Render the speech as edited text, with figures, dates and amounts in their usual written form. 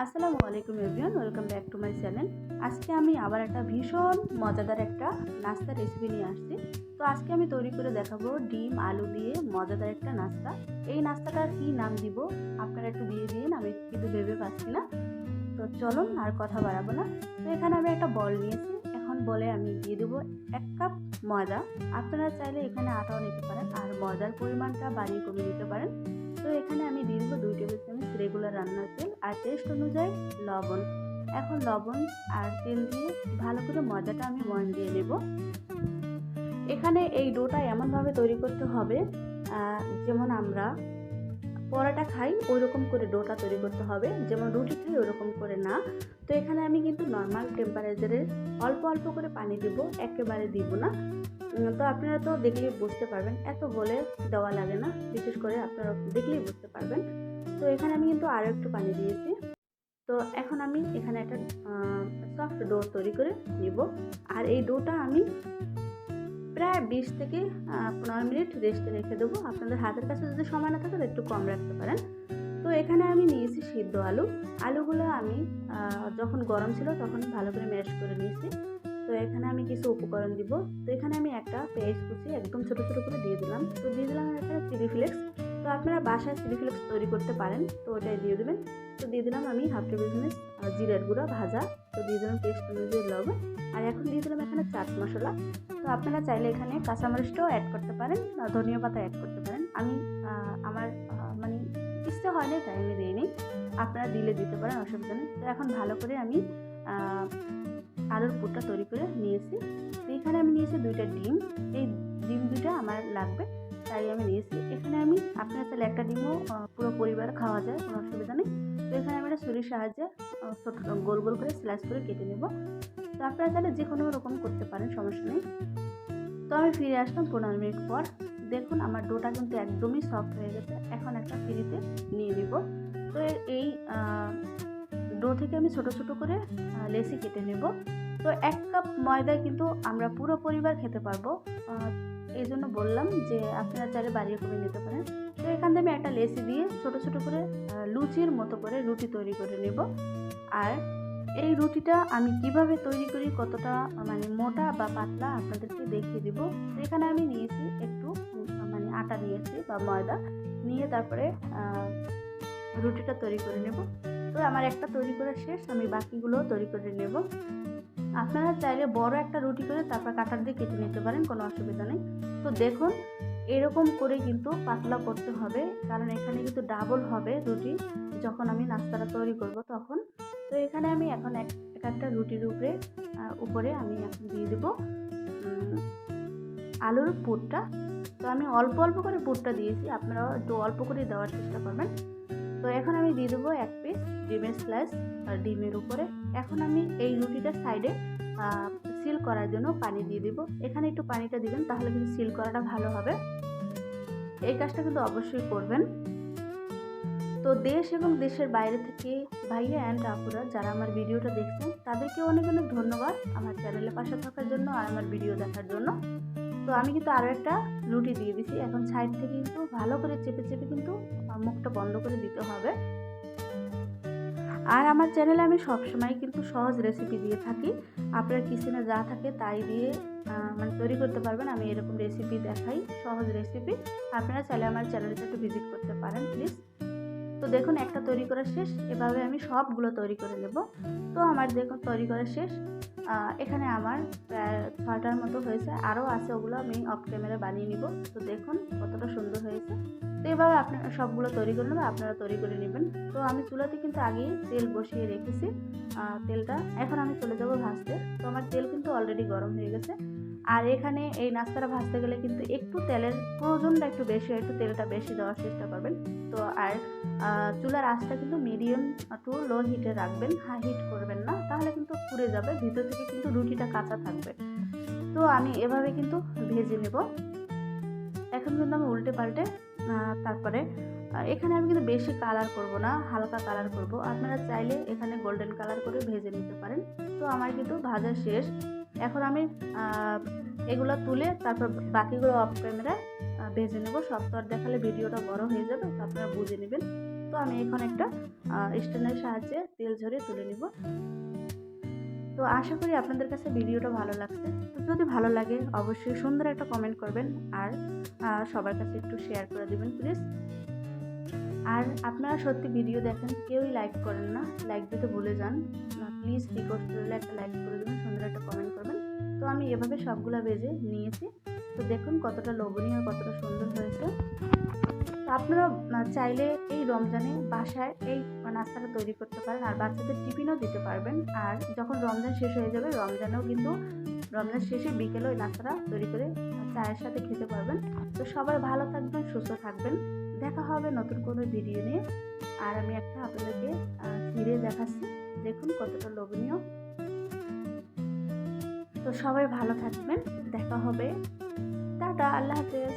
আসসালামু আলাইকুম everyone, welcome back to my channel. আজকে আমি আবার একটা ভীষণ মজাদার একটা নাস্তার রেসিপি নিয়ে আসছি। তো আজকে আমি তৈরি করে দেখাবো ডিম আলু দিয়ে মজাদার একটা নাস্তা। এই নাস্তাটার কি নাম দিব আপনারা একটু দিয়ে দিন, আমি কিন্তু ভেবে পাচ্ছি না। তো চলুন আর কথা বাড়াবো না। তো এখানে আমি একটা বল নিয়েছি, এখন বলে আমি দিয়ে দেবো 1 কাপ ময়দা। আপনারা চাইলে এখানে আটাও নিতে পারেন আর ময়দার পরিমাণটা বাড়িয়ে কমিয়ে দিতে পারেন। তো এখানে আমি দিয়ে দেবো 2 টেবিল চামচ রেগুলার রান্নার তেল আর টেস্ট অনুযায়ী লবণ। এখন লবণ আর তেল দিয়ে ভালো করে ময়দাটা আমি ময়ান দিয়ে নেব। এখানে এই ডোটা এমনভাবে তৈরি করতে হবে যেমন আমরা পরোটা খাই ওই রকম করে ডোটা তৈরি করতে হবে, যেমন রুটি খাই ওই রকম করে না। তো এখানে আমি কিন্তু নর্মাল টেম্পারেচারে অল্প অল্প করে পানি দিব, একেবারে দিব না। তো আপনারা তো দেখলেই বুঝতে পারবেন, এত বলে দেওয়া লাগে না, বিশেষ করে আপনারা দেখলেই বুঝতে পারবেন। তো এখানে আমি কিন্তু আরও একটু পানি দিয়েছি। তো এখন আমি এখানে একটা সফট ডো তৈরি করে নিব। আর এই ডোটা আমি প্রায় 20 থেকে 15 মিনিট রেস্টে রেখে দেবো। আপনাদের হাতের কাছে যদি সময় না থাকে তো একটু কম রাখতে পারেন। তো এখানে আমি নিয়েছি সিদ্ধ আলুগুলো আমি যখন গরম ছিল তখন ভালো করে ম্যাশ করে নিয়েছি। তো এখানে আমি কিছু উপকরণ দিব। তো এখানে আমি একটা পেঁয়াজ কুচি একদম ছোটো ছোটো করে দিয়ে দিলাম। তো দিয়ে দিলাম একটা চিলি ফ্লেক্স। তো আপনারা বাসায় চিলি ফ্লেক্স তৈরি করতে পারেন, তো ওটাই দিয়ে দেবেন। তো দিয়ে দিলাম আমি হাফ টেবিল চামচ জিরার গুঁড়া ভাজা। তো দিয়ে দিলাম টেস্ট অনুযায়ী লবণ। আর এখন দিয়ে দিলাম এখানে চাট মশলা। তো আপনারা চাইলে এখানে কাঁচামরিচটাও অ্যাড করতে পারেন, ধনিয়া পাতা অ্যাড করতে পারেন। আমি আমার মানে ইচ্ছে হয়নি তাই আমি দিইনি, আপনারা দিলে দিতে পারেন, অসুবিধা নেই। তো এখন ভালো করে আমি আলুর পুরটা তৈরি করে নিয়েছি। তো এখানে আমি নিয়েছি 2টা ডিম। এই ডিম 2টা আমার লাগবে তাই আমি নিয়েছি। এখানে আমি আপনারা চাইলে একটা ডিমও পুরো পরিবার খাওয়া যায়, কোনো অসুবিধা নেই। তো এখানে আমি একটা ছুরির সাহায্যে ছোট গোল গোল করে স্লাইস করে কেটে নেব। তো আপনারা চাইলে যে কোনো রকম করতে পারেন, সমস্যা নেই। তো আমি ফিরে আসলাম 15 মিনিট পর। দেখুন আমার ডোটা কিন্তু একদমই সফট হয়ে গেছে। এখন একটা ফ্রিতে নিয়ে নিব। তো এই ডো থেকে আমি ছোট ছোট করে লেচি কেটে নেব। তো 1 কাপ ময়দায় কিন্তু আমরা পুরো পরিবার খেতে পারবো, এই জন্য বললাম যে আপনারা চাইলে বাড়িয়ে কমিয়ে নিতে পারেন। তো এখান থেকে আমি একটা লেচি দিয়ে ছোট ছোট করে লুচির মতো করে রুটি তৈরি করে নেব। আর এই রুটিটা আমি কিভাবে তৈরি করি, কতটা মানে মোটা বা পাতলা আপনাদেরকে দেখিয়ে দিব। তো এখানে আমি নিয়েছি একটু মানে আটা নিয়েছি বা ময়দা নিয়ে তারপরে রুটিটা তৈরি করে নেব। তো আমার একটা তৈরি করা শেষ, আমি বাকিগুলো তৈরি করে নেব। আপনারা চাইলে বড় একটা রুটি করে তারপর কাঁটার দিয়ে কেটে নিতে পারেন, কোনো অসুবিধা নেই। তো দেখুন এরকম করে কিন্তু পাতলা করতে হবে, কারণ এখানে কিন্তু ডাবল হবে রুটি যখন আমি নাস্তাটা তৈরি করব তখন। তো এখানে আমি এখন একটা রুটির উপরে আমি এখন দিয়ে দেবো আলুর পুরটা। তো আমি অল্প অল্প করে পুরটা দিয়েছি, আপনারাও একটু অল্প করে দেওয়ার চেষ্টা করবেন। তো এখন আমি দিয়ে দেবো 1 পিস ডিমের স্লাইস আর ডিমের উপরে। এখন আমি এই রুটিটার সাইডে সিল করার জন্য পানি দিয়ে দিব। এখানে একটু পানিটা দিবেন, তাহলে কিন্তু সিল করাটা ভালো হবে। এই কাজটা কিন্তু অবশ্যই করবেন। তো দেশ এবং দেশের বাইরে থেকে ভাইয়া অ্যান্ড আপুরা যারা আমার ভিডিওটা দেখছেন তাদেরকে অনেক অনেক ধন্যবাদ আমার চ্যানেলে পাশে থাকার জন্য আর আমার ভিডিও দেখার জন্য। তো আমি কিন্তু আরও একটা রুটি দিয়ে দিছি। এখন সাইড থেকে কিন্তু ভালো করে চেপে চেপে কিন্তু মুখটা বন্ধ করে দিতে হবে। আর আমার চ্যানেলে আমি সবসময় কিন্তু সহজ রেসিপি দিয়ে থাকি, আপনার কিচেনে যা থাকে তাই দিয়ে মানে তৈরি করতে পারবেন। আমি এরকম রেসিপি দেখাই, সহজ রেসিপি। আপনারা চাইলে আমার চ্যানেলটা একটু ভিজিট করতে পারেন প্লিজ। তো দেখুন একটা তৈরি করা শেষ, এভাবে আমি সবগুলো তৈরি করে নেব। তো আমার দেখুন তৈরি করা শেষ। এখানে আমার প্রায় 6টার মতো হয়েছে, আরও আছে, ওগুলো আমি অফ ক্যামেরা বানিয়ে নিব। তো দেখুন কতটা সুন্দর হয়েছে। তো এভাবে আপনারা সবগুলো তৈরি করে নেবেন, আপনারা তৈরি করে নেবেন। তো আমি চুলাতে কিন্তু আগেই তেল বসিয়ে রেখেছি, তেলটা এখন আমি চলে যাব ভাজতে। তো আমার তেল কিন্তু অলরেডি গরম হয়ে গেছে। আর এখানে এই নাস্তাটা ভাজতে গেলে কিন্তু একটু তেলের প্রয়োজনটা একটু বেশি হয়, একটু তেলটা বেশি দেওয়ার চেষ্টা করবেন। তো আর চুলার আঁচটা কিন্তু মিডিয়াম টু লো হিটে রাখবেন, হাই হিট করবেন না, তাহলে কিন্তু পুড়ে যাবে, ভিতর থেকে কিন্তু রুটিটা কাঁচা থাকবে। তো আমি এভাবে কিন্তু ভেজে নেব। এখন কিন্তু আমি উল্টে পাল্টে তারপরে এখানে আমি কিন্তু বেশি কালার করব না, হালকা কালার করব। আপনারা চাইলে এখানে গোল্ডেন কালার করে ভেজে নিতে পারেন। তো আমার কিন্তু ভাজা শেষ। এখন আমি এগুলো তুলে তারপর বাকিগুলো অফ ক্যামেরায় ভেজে নেব। সব তো আর দেখালে ভিডিওটা বড় হয়ে যাবে, তো আপনারা বুঝে নেবেন। তো তো আমি এখন একটা স্ট্যান্ডের সাহায্যে তেল ঝরিয়ে তুলে নিব। তো আশা করি আপনাদের কাছে ভিডিওটা ভালো লাগছে। তো যদি ভালো লাগে অবশ্যই সুন্দর একটা কমেন্ট করবেন আর সবার কাছে একটু শেয়ার করে দিবেন প্লিজ। আর আপনারা সত্যি ভিডিও দেখেন, কেউই লাইক করেন না, লাইক দিতে ভুলে যান। প্লিজ রিকোয়েস্ট করলে একটা লাইক করে দেবেন, সুন্দর একটা কমেন্ট করবেন। তো আমি এভাবে সবগুলা ভেজে নিয়েছি। তো দেখুন কতটা লোভনীয়, কতটা সুন্দর হয়েছে। তো আপনারা চাইলে এই রমজানে বাসায় এই নাস্তাটা তৈরি করতে পারেন আর বাচ্চাদের টিফিনও দিতে পারবেন। আর যখন রমজান শেষ হয়ে যাবে, রমজানেও কিন্তু রমজান শেষে বিকেলে ওই নাস্তাটা তৈরি করে চায়ের সাথে খেতে পারবেন। তো সবাই ভালো থাকবেন, সুস্থ থাকবেন। দেখা হবে নতুন কোনো ভিডিও নিয়ে। আর আমি একটা আপনাদেরকে ছিঁড়ে দেখাচ্ছি, দেখুন কতটা লোভনীয়। তো সবাই ভালো থাকবেন, দেখা হবে। টাটা, আল্লাহ হাফেজ।